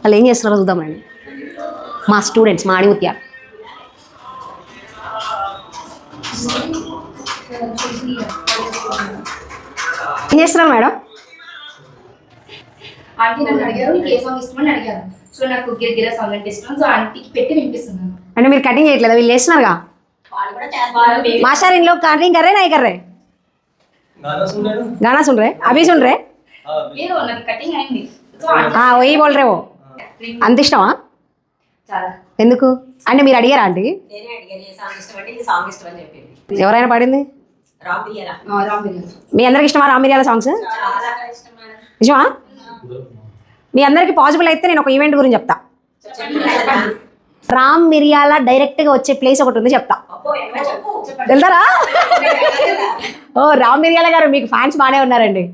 వాళ్ళు ఏం చేస్తున్నారో చూద్దామండి. మా స్టూడెంట్స్ మా ఆడిముత్యాలు ఏం చేస్తున్నారు మేడం? ఆంటీ నన్ను అడిగారు నీకు ఏ సాంగ్ ఇష్టమని అడిగారు. సో నాకు గిరిగిర సాంగ్ అంటే ఇష్టం. సో ఆంటీకి పెట్టి వినిపిస్తున్నాను. అంటే మీరు కటింగ్ చేయట్లేదా? వీళ్ళు చేస్తున్నారుగా. मास्टर इन लोग कटिंग कर रहे नहीं कर रहे? गाना सुन रहे? अभी सुन रहे? లేదు నాకు కటింగ్ అయింది. సో हाँ वही बोल रहे हो. అంత ఇష్టమా? చాలా. ఎందుకు అంటే మీరు అడిగారా ఆంటీ? నేనే అడిగాను ఏ సాంగ్ ఇష్టం అంటే ఈ సాంగ్ ఇష్టం అని చెప్పింది. ఎవరైనా పాడింది? రామ్ బియ్యరా. రామ్ బిర్యానీ. మీ అందరికి ఇష్టమా రామ్ మిరియాల సాంగ్స్? చాలా ఇష్టం మేడం. ఇష్టమా? మీ అందరికి పాసిబుల్ అయితే నేను ఒక ఈవెంట్ గురించి చెప్తా. రామ్ మిరియాల డైరెక్ట్గా వచ్చే ప్లేస్ ఒకటి ఉంది, చెప్తా. వెళ్తారా? ఓ రామ్ మిరియాల గారు మీకు ఫ్యాన్స్ బాగానే ఉన్నారండి.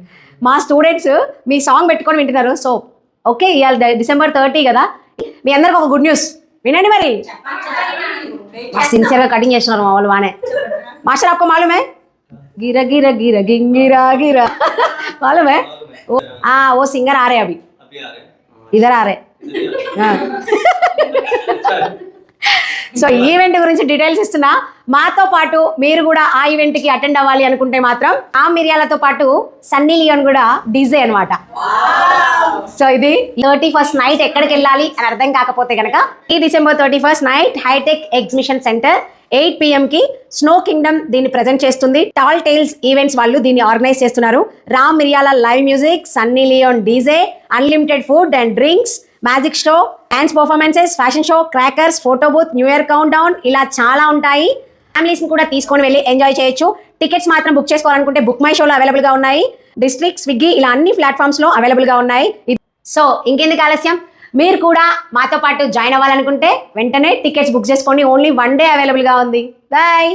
మా స్టూడెంట్స్ మీ సాంగ్ పెట్టుకొని వింటున్నారు. సో ఓకే, ఇవాళ December 30 కదా. మీ అందరికి ఒక గుడ్ న్యూస్ వినండి మరి. సిన్సియర్గా కటింగ్ చేస్తున్నారు మా వాళ్ళు బాగానే. మాస్టర్ आपको मालूम है? गिरा गिरा गिरा गिरा गिरा मालूम है? हाँ वो सिंगर आ रहे अभी इधर आ रहे. సో ఈవెంట్ గురించి డీటెయిల్స్ ఇస్తున్నా. మాతో పాటు మీరు కూడా ఆ ఈవెంట్కి అటెండ్ అవ్వాలి అనుకుంటే మాత్రం ఆ మిరియాలతో పాటు సన్నీ లియోన్ కూడా డీజే అనమాట. సో ఇది 31st నైట్ ఎక్కడికి వెళ్ళాలి అని అర్థం కాకపోతే కనుక ఈ December 31st night Hitech exhibition centre 8 PM Snow Kingdom దీన్ని ప్రజెంట్ చేస్తుంది. టాల్ టైల్స్ ఈవెంట్స్ వాళ్ళు దీన్ని ఆర్గనైజ్ చేస్తున్నారు. Ram Miriyala live music, Sunny Leone DJ, unlimited food and drinks, magic show, dance performances, fashion show, crackers, photo booth, New Year countdown, ఇలా చాలా ఉంటాయి. ఫ్యామిలీస్ని కూడా తీసుకొని వెళ్ళి ఎంజాయ్ చేయొచ్చు. టికెట్స్ మాత్రం బుక్ చేసుకోవాలనుకుంటే బుక్ మై షోలో అవైలబుల్గా ఉన్నాయి. డిస్ట్రిక్ట్, స్విగ్గీ ఇలా అన్ని ప్లాట్ఫామ్స్లో అవైలబుల్గా ఉన్నాయి. సో ఇంకెందుకు ఆలస్యం, మీరు కూడా మాతో పాటు జాయిన్ అవ్వాలనుకుంటే వెంటనే టికెట్స్ బుక్ చేసుకోండి. ఓన్లీ 1 డే అవైలబుల్గా ఉంది. బాయ్.